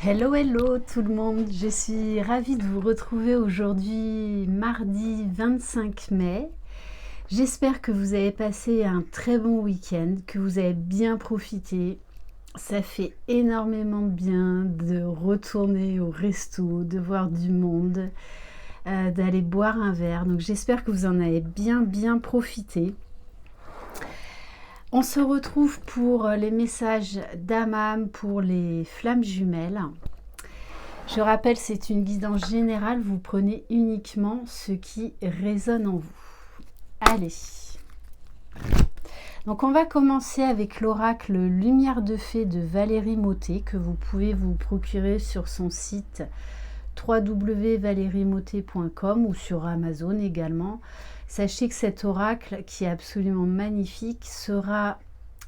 Hello, hello tout le monde, je suis ravie de vous retrouver aujourd'hui mardi 25 mai. J'espère que vous avez passé un très bon week-end, que vous avez bien profité. Ça fait énormément de bien de retourner au resto, de voir du monde, d'aller boire un verre. Donc j'espère que vous en avez bien profité. On se retrouve pour les messages d'Amam pour les flammes jumelles. Je rappelle, c'est une guidance générale, vous prenez uniquement ce qui résonne en vous. Allez. Donc on va commencer avec l'oracle Lumière de Fée de Valérie Mottet que vous pouvez vous procurer sur son site www.valeriemottet.com ou sur Amazon également. Sachez que cet oracle, qui est absolument magnifique, sera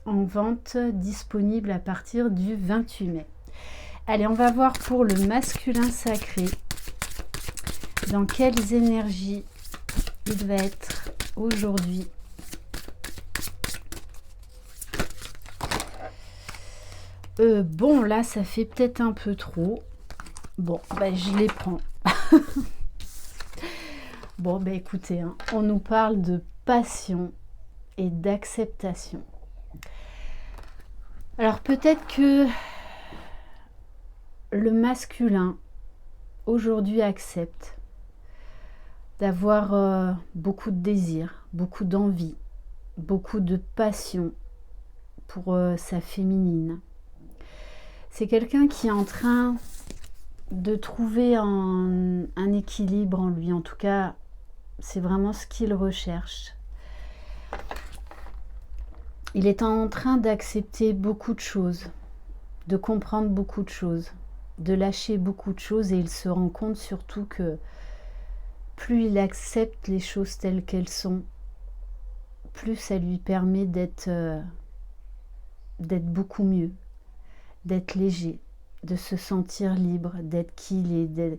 en vente disponible à partir du 28 mai. Allez, on va voir pour le masculin sacré, dans quelles énergies il va être aujourd'hui. Bon, là, ça fait peut-être un peu trop. Bon, ben, je les prends. Bon, ben écoutez, hein, on nous parle de passion et d'acceptation. Alors peut-être que le masculin aujourd'hui accepte d'avoir beaucoup de désir, beaucoup d'envie, beaucoup de passion pour sa féminine. C'est quelqu'un qui est en train de trouver un équilibre en lui. En tout cas, c'est vraiment ce qu'il recherche. Il est en train d'accepter beaucoup de choses, de comprendre beaucoup de choses, de lâcher beaucoup de choses, et il se rend compte surtout que plus il accepte les choses telles qu'elles sont, plus ça lui permet d'être beaucoup mieux, d'être léger, de se sentir libre, d'être qui il est,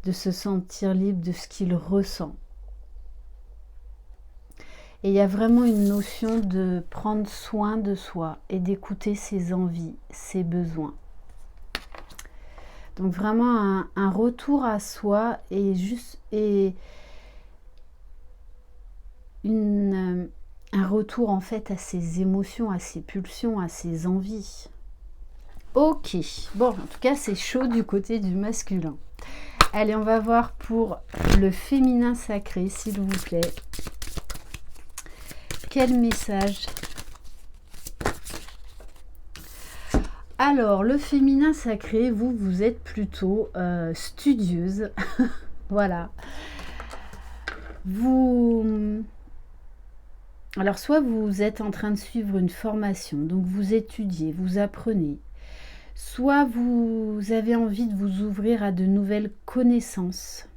de se sentir libre de ce qu'il ressent. Et il y a vraiment une notion de prendre soin de soi et d'écouter ses envies, ses besoins. Donc vraiment un retour à soi et un retour en fait à ses émotions, à ses pulsions, à ses envies. Ok, bon, en tout cas c'est chaud du côté du masculin. Allez, on va voir pour le féminin sacré, s'il vous plaît. Quel message? Alors, le féminin sacré, vous êtes plutôt studieuse. Voilà. Alors, soit vous êtes en train de suivre une formation, donc vous étudiez, vous apprenez. Soit vous avez envie de vous ouvrir à de nouvelles connaissances.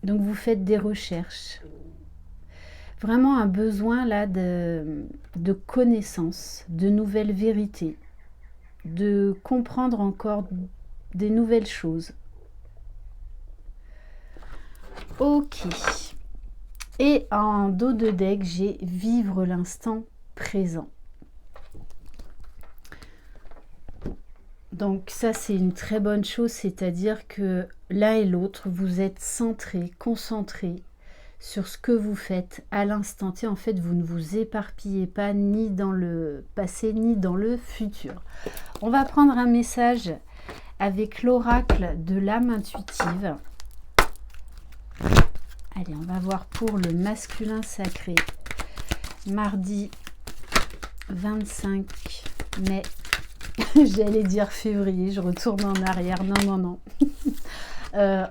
Donc, vous faites des recherches. Vraiment un besoin là de connaissances, de nouvelles vérités, de comprendre encore des nouvelles choses. Ok. Et en dos de deck, j'ai vivre l'instant présent. Donc ça, c'est une très bonne chose, c'est-à-dire que l'un et l'autre, vous êtes centrés, concentrés sur ce que vous faites à l'instant T. En fait, vous ne vous éparpillez pas ni dans le passé ni dans le futur. On va prendre un message avec l'oracle de l'âme intuitive. Allez, on va voir pour le masculin sacré. Mardi 25 mai. J'allais dire février, je retourne en arrière. Non.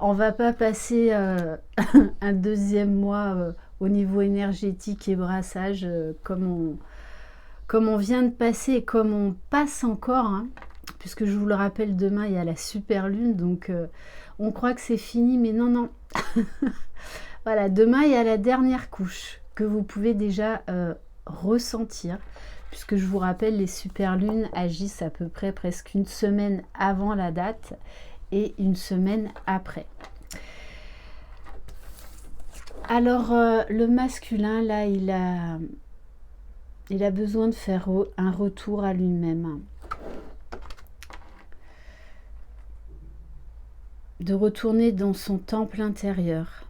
On va pas passer un deuxième mois au niveau énergétique et brassage comme on vient de passer et comme on passe encore, hein, puisque je vous le rappelle, demain il y a la super lune, donc on croit que c'est fini, mais non. Voilà, demain il y a la dernière couche que vous pouvez déjà ressentir, puisque je vous rappelle, les super lunes agissent à peu près presque une semaine avant la date et une semaine après. Alors le masculin là, il a besoin de faire un retour à lui-même. de retourner dans son temple intérieur,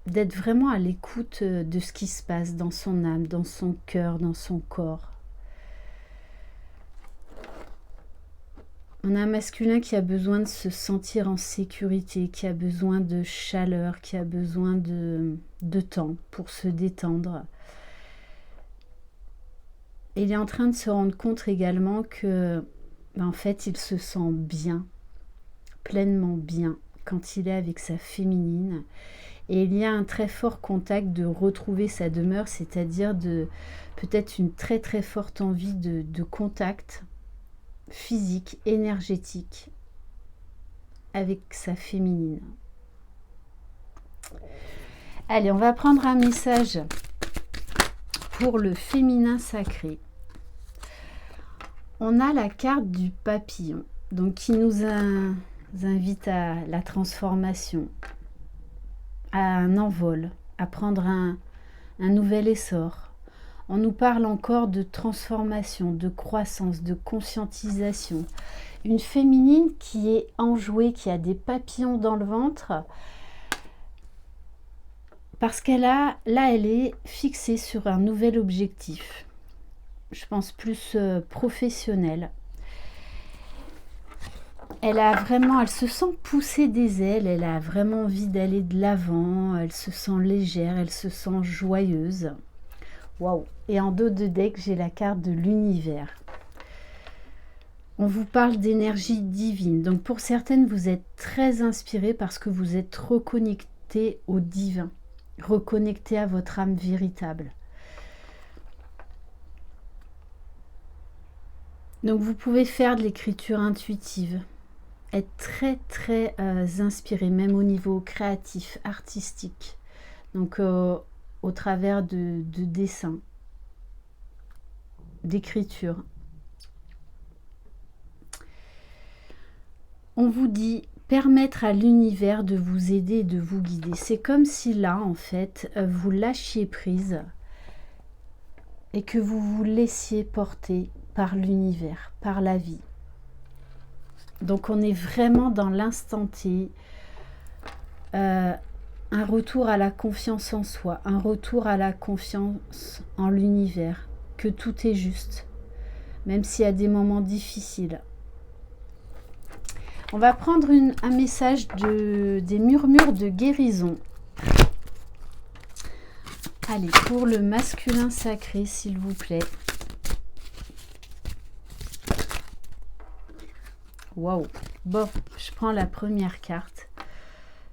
d'être vraiment à l'écoute de ce qui se passe dans son âme, dans son cœur, dans son corps. On a un masculin qui a besoin de se sentir en sécurité, qui a besoin de chaleur, qui a besoin de temps pour se détendre. Et il est en train de se rendre compte également que, en fait, il se sent bien, pleinement bien, quand il est avec sa féminine. Et il y a un très fort contact de retrouver sa demeure, c'est-à-dire de peut-être une très très forte envie de contact physique, énergétique avec sa féminine. Allez, on va prendre un message pour le féminin sacré. On a la carte du papillon, donc qui nous invite à la transformation, à un envol, à prendre un nouvel essor. On nous parle encore de transformation, de croissance, de conscientisation. Une féminine qui est enjouée, qui a des papillons dans le ventre, parce qu'elle est fixée sur un nouvel objectif. Je pense plus professionnel. Elle se sent pousser des ailes, elle a vraiment envie d'aller de l'avant, elle se sent légère, elle se sent joyeuse. Waouh! Et en dos de deck, j'ai la carte de l'univers. On vous parle d'énergie divine. Donc pour certaines, vous êtes très inspirées parce que vous êtes reconnectées au divin, reconnectées à votre âme véritable. Donc vous pouvez faire de l'écriture intuitive, être très très inspiré, même au niveau créatif, artistique. Donc au travers de dessins, d'écriture. On vous dit permettre à l'univers de vous aider et de vous guider. C'est comme si là, en fait, vous lâchiez prise et que vous vous laissiez porter par l'univers, par la vie. Donc on est vraiment dans l'instant T, un retour à la confiance en soi, un retour à la confiance en l'univers, que tout est juste, même s'il y a des moments difficiles. On va prendre un message des murmures de guérison. Allez, pour le masculin sacré, s'il vous plaît. Waouh! Bon, je prends la première carte.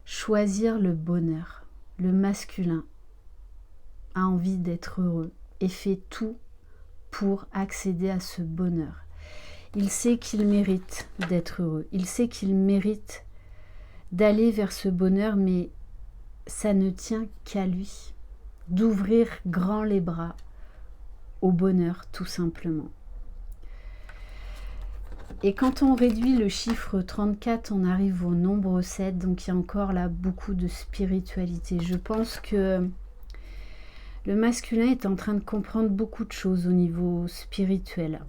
Choisir le bonheur. Le masculin a envie d'être heureux et fait tout pour accéder à ce bonheur. Il sait qu'il mérite d'être heureux. Il sait qu'il mérite d'aller vers ce bonheur, mais ça ne tient qu'à lui. D'ouvrir grand les bras au bonheur, tout simplement. Et quand on réduit le chiffre 34, on arrive au nombre 7. Donc il y a encore là beaucoup de spiritualité. Je pense que le masculin est en train de comprendre beaucoup de choses au niveau spirituel.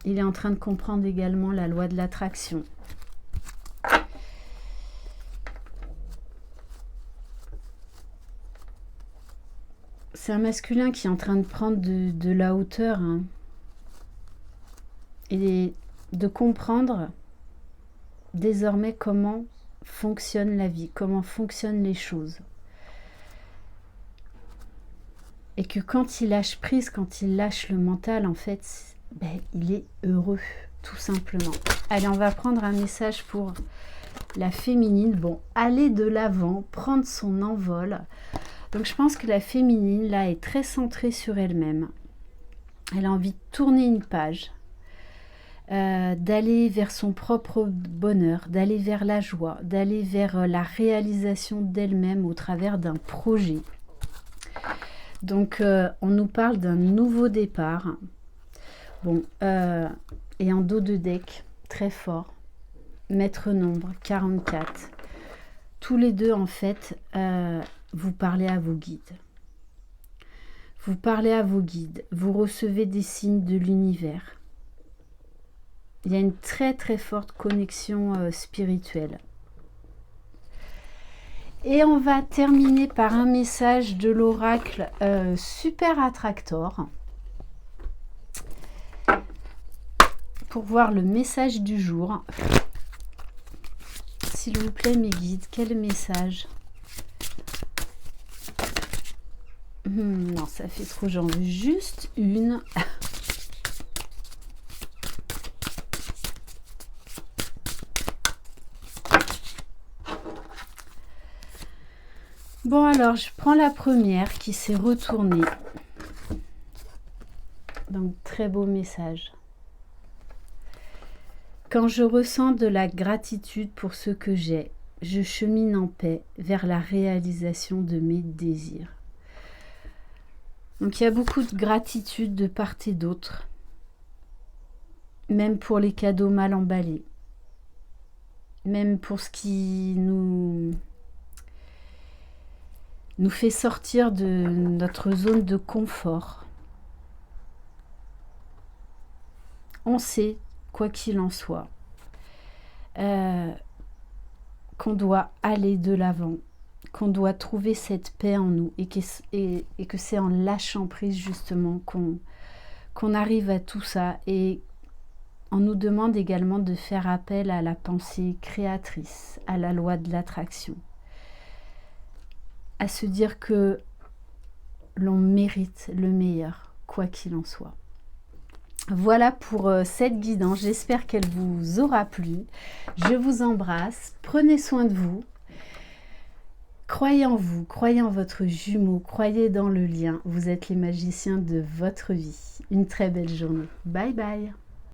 Il est en train de comprendre également la loi de l'attraction. C'est un masculin qui est en train de prendre de la hauteur, hein, et de comprendre désormais comment fonctionne la vie, comment fonctionnent les choses. Et que quand il lâche prise, quand il lâche le mental, en fait, il est heureux, tout simplement. Allez, on va prendre un message pour la féminine. Bon, aller de l'avant, prendre son envol. Donc je pense que la féminine, là, est très centrée sur elle-même. Elle a envie de tourner une page, d'aller vers son propre bonheur, d'aller vers la joie, d'aller vers la réalisation d'elle-même au travers d'un projet. Donc on nous parle d'un nouveau départ. Bon, et en dos de deck, très fort, maître nombre, 44. Tous les deux, en fait, vous parlez à vos guides. Vous parlez à vos guides, vous recevez des signes de l'univers. Il y a une très très forte connexion spirituelle. Et on va terminer par un message de l'oracle Super Attractor. Pour voir le message du jour. S'il vous plaît, mes guides, quel message? Non, ça fait trop, j'en veux juste une. Bon, alors, je prends la première qui s'est retournée. Donc, très beau message. Quand je ressens de la gratitude pour ce que j'ai, je chemine en paix vers la réalisation de mes désirs. Donc il y a beaucoup de gratitude de part et d'autre, même pour les cadeaux mal emballés, même pour ce qui nous fait sortir de notre zone de confort. On sait, quoi qu'il en soit, qu'on doit aller de l'avant, qu'on doit trouver cette paix en nous et que c'est en lâchant prise justement qu'on arrive à tout ça. Et on nous demande également de faire appel à la pensée créatrice, à la loi de l'attraction, à se dire que l'on mérite le meilleur, quoi qu'il en soit. Voilà pour cette guidance, j'espère qu'elle vous aura plu. Je vous embrasse, prenez soin de vous. Croyez en vous, croyez en votre jumeau, croyez dans le lien. Vous êtes les magiciens de votre vie. Une très belle journée. Bye bye.